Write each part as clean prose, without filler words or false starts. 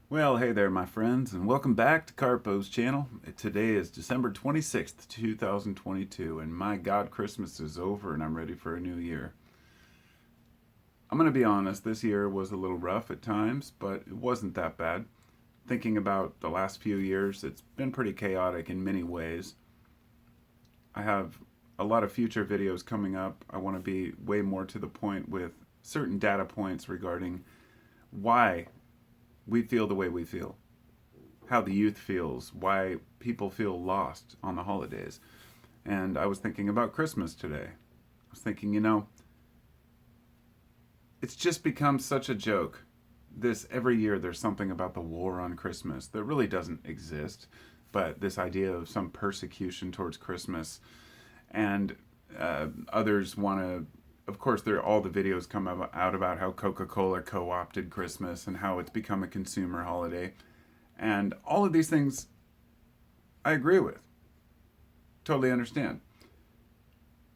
Well, hey there, my friends, and welcome back to Carpo's channel. Today is December 26th, 2022, and my God, Christmas is over and I'm ready for a new year. I'm going to be honest, this year was a little rough at times, but it wasn't that bad. Thinking about the last few years, it's been pretty chaotic in many ways. I have a lot of future videos coming up. I want to be way more to the point with certain data points regarding why we feel the way we feel, how the youth feels, why people feel lost on the holidays. And I was thinking about Christmas today. I was thinking, it's just become such a joke. This every year there's something about the war on Christmas that really doesn't exist, but this idea of some persecution towards Christmas, and others want to. Of course, there all the videos come out about how Coca-Cola co-opted Christmas and how it's become a consumer holiday, and all of these things I agree with. Totally understand.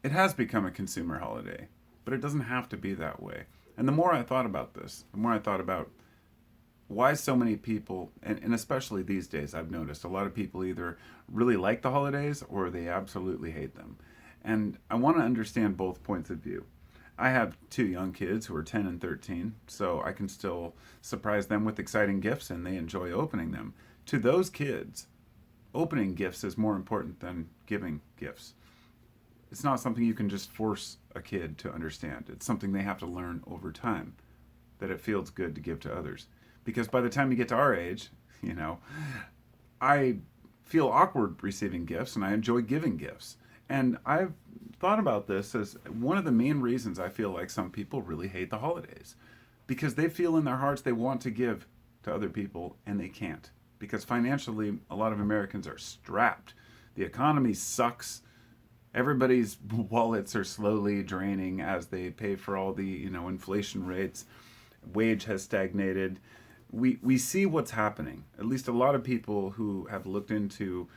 It has become a consumer holiday, but it doesn't have to be that way. And the more I thought about this, the more I thought about why so many people, and especially these days, I've noticed a lot of people either really like the holidays or they absolutely hate them. And I want to understand both points of view. I have two young kids who are 10 and 13, so I can still surprise them with exciting gifts and they enjoy opening them. To those kids, opening gifts is more important than giving gifts. It's not something you can just force a kid to understand. It's something they have to learn over time, that it feels good to give to others. Because by the time you get to our age, you know, I feel awkward receiving gifts and I enjoy giving gifts. And I've thought about this as one of the main reasons I feel like some people really hate the holidays. Because they feel in their hearts they want to give to other people and they can't. Because financially, a lot of Americans are strapped. The economy sucks. Everybody's wallets are slowly draining as they pay for all the, inflation rates. Wage has stagnated. We see what's happening. At least a lot of people who have looked into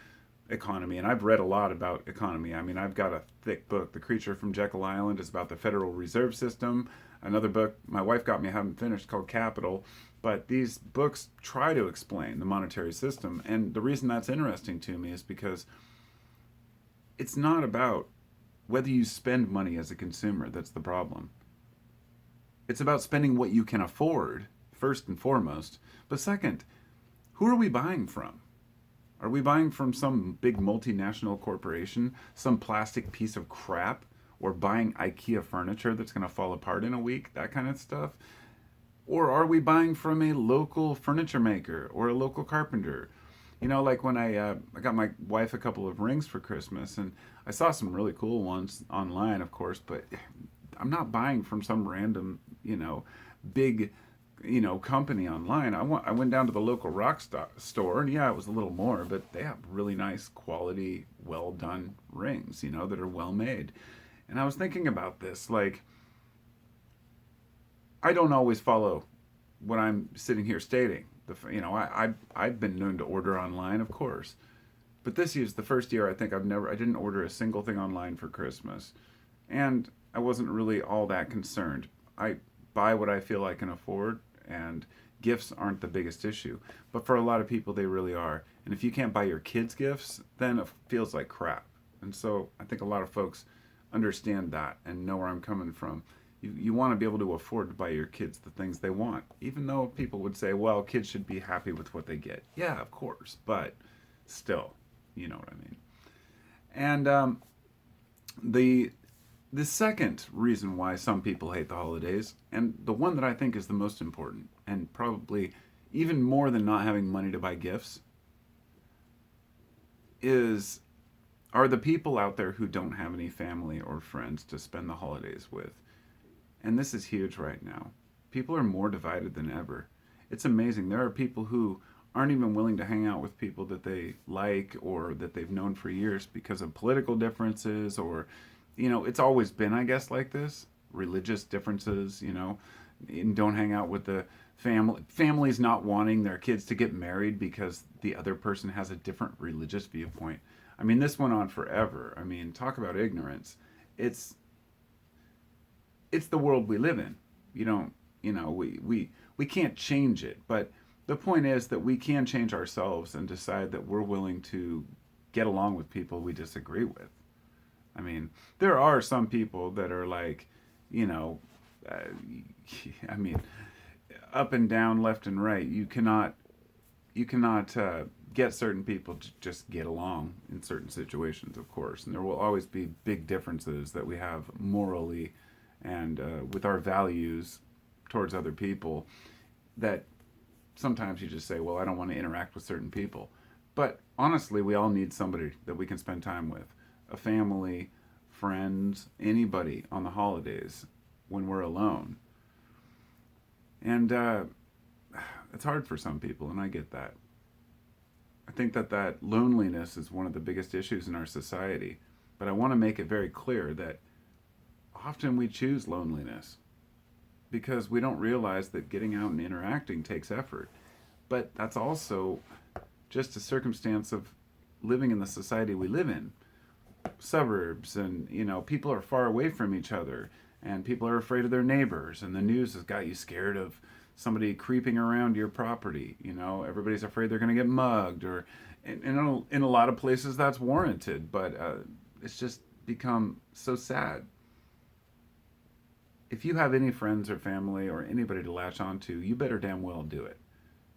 economy, and I've read a lot about economy. I mean, I've got a thick book. The Creature from Jekyll Island is about the Federal Reserve System. Another book my wife got me, I haven't finished, called Capital. But these books try to explain the monetary system. And the reason that's interesting to me is because it's not about whether you spend money as a consumer that's the problem. It's about spending what you can afford, first and foremost. But second, who are we buying from? Are we buying from some big multinational corporation, some plastic piece of crap, or buying IKEA furniture that's going to fall apart in a week, that kind of stuff? Or are we buying from a local furniture maker or a local carpenter? Like when I got my wife a couple of rings for Christmas, and I saw some really cool ones online, of course, but I'm not buying from some random, big, company online. I went down to the local store, and yeah, it was a little more, but they have really nice quality, well done rings, that are well made. And I was thinking about this, like, I don't always follow what I'm sitting here stating. I've been known to order online, of course, but this year's the first year I think I didn't order a single thing online for Christmas, and I wasn't really all that concerned. I buy what I feel I can afford, and gifts aren't the biggest issue. But for a lot of people, they really are. And if you can't buy your kids gifts, then it feels like crap. And so I think a lot of folks understand that and know where I'm coming from. You want to be able to afford to buy your kids the things they want, even though people would say, well, kids should be happy with what they get. Yeah, of course, but still, you know what I mean. And the the second reason why some people hate the holidays, and the one that I think is the most important, and probably even more than not having money to buy gifts, is are the people out there who don't have any family or friends to spend the holidays with. And this is huge right now. People are more divided than ever. It's amazing. There are people who aren't even willing to hang out with people that they like or that they've known for years because of political differences, or, it's always been, I guess, like this. Religious differences, and don't hang out with the families not wanting their kids to get married because the other person has a different religious viewpoint. I mean, this went on forever. I mean, talk about ignorance. It's it's the world we live in. You don't, we can't change it, but The point is that we can change ourselves and decide that we're willing to get along with people we disagree with. I mean, there are some people that are like, you know, uh, I mean, up and down, left and right. You cannot get certain people to just get along in certain situations, of course, and there will always be big differences that we have morally and with our values towards other people. That sometimes you just say, well, I don't want to interact with certain people. But honestly, we all need somebody that we can spend time with, a family, friends, anybody on the holidays when we're alone. And it's hard for some people, and I get that. I think that loneliness is one of the biggest issues in our society. But I want to make it very clear that often we choose loneliness because we don't realize that getting out and interacting takes effort. But that's also just a circumstance of living in the society we live in. Suburbs, and people are far away from each other, and people are afraid of their neighbors, and the news has got you scared of somebody creeping around your property. Everybody's afraid they're going to get mugged, or in a lot of places that's warranted, but it's just become so sad. If you have any friends or family or anybody to latch onto, you better damn well do it.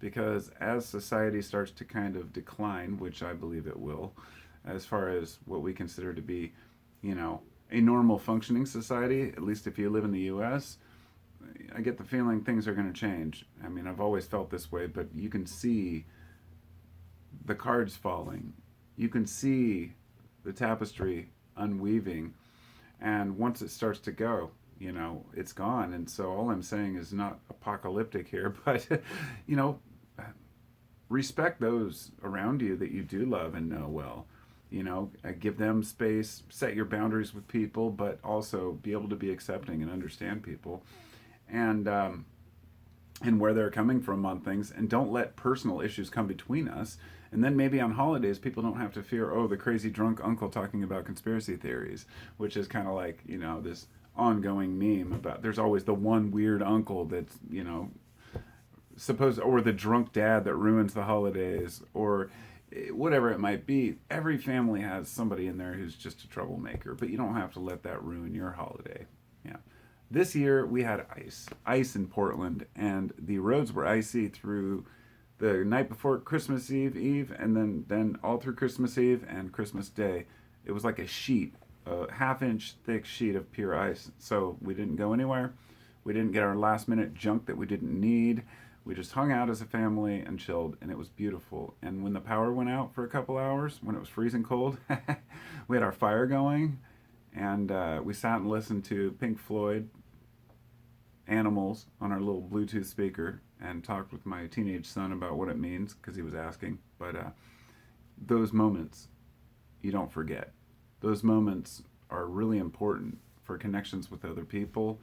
Because as society starts to kind of decline, which I believe it will, as far as what we consider to be, a normal functioning society, at least if you live in the US, I get the feeling things are going to change. I mean, I've always felt this way, but you can see the cards falling. You can see the tapestry unweaving. And once it starts to go, it's gone. And so all I'm saying is not apocalyptic here, but, you know, respect those around you that you do love and know well. Give them space, set your boundaries with people, but also be able to be accepting and understand people, and where they're coming from on things, and don't let personal issues come between us. And then maybe on holidays, people don't have to fear, the crazy drunk uncle talking about conspiracy theories, which is kind of like, this ongoing meme about there's always the one weird uncle that's, supposed, or the drunk dad that ruins the holidays, or whatever it might be. Every family has somebody in there who's just a troublemaker, but you don't have to let that ruin your holiday. Yeah. This year we had ice in Portland, and the roads were icy through the night before Christmas Eve, and then all through Christmas Eve and Christmas Day. It was like a half-inch thick sheet of pure ice. So we didn't go anywhere. We didn't get our last-minute junk that we didn't need. We just hung out as a family and chilled, and it was beautiful. And when the power went out for a couple hours, when it was freezing cold, we had our fire going, and we sat and listened to Pink Floyd, Animals, on our little Bluetooth speaker, and talked with my teenage son about what it means, because he was asking. But those moments, you don't forget. Those moments are really important for connections with other people.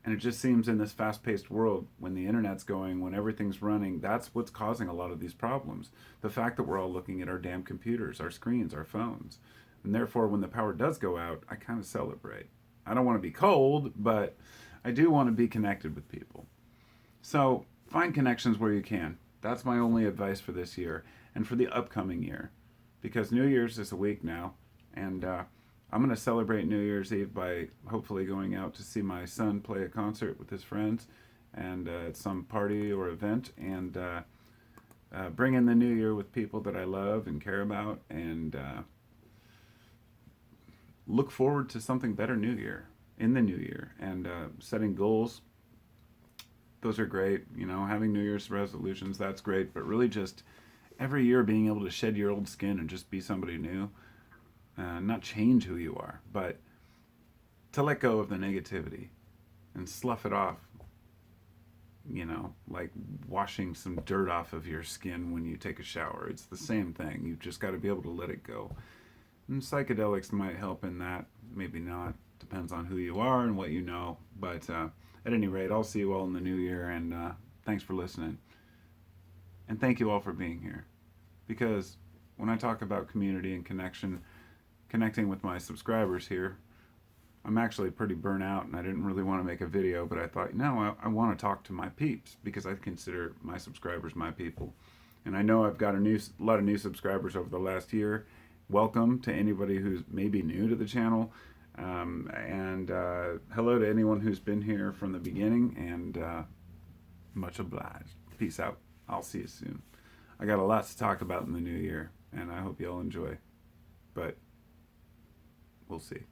And it just seems in this fast-paced world, when the internet's going, when everything's running, that's what's causing a lot of these problems. The fact that we're all looking at our damn computers, our screens, our phones. And therefore, when the power does go out, I kind of celebrate. I don't want to be cold, but I do want to be connected with people. So find connections where you can. That's my only advice for this year and for the upcoming year. Because New Year's is a week now, and I'm going to celebrate New Year's Eve by hopefully going out to see my son play a concert with his friends, and at some party or event, and bring in the new year with people that I love and care about, and look forward to something better in the new year, and setting goals. Those are great. Having New Year's resolutions, that's great, but really just every year being able to shed your old skin and just be somebody new. Not change who you are, but to let go of the negativity and slough it off, like washing some dirt off of your skin when you take a shower. It's the same thing. You've just got to be able to let it go. And psychedelics might help in that, maybe not. Depends on who you are and what you know. But at any rate, I'll see you all in the new year, and thanks for listening. And thank you all for being here. Because when I talk about community and connecting with my subscribers here, I'm actually pretty burnt out and I didn't really want to make a video, but I thought, no, I want to talk to my peeps because I consider my subscribers my people. And I know I've got a lot of new subscribers over the last year. Welcome to anybody who's maybe new to the channel. And hello to anyone who's been here from the beginning, and much obliged. Peace out. I'll see you soon. I got a lot to talk about in the new year, and I hope you'll enjoy. But we'll see.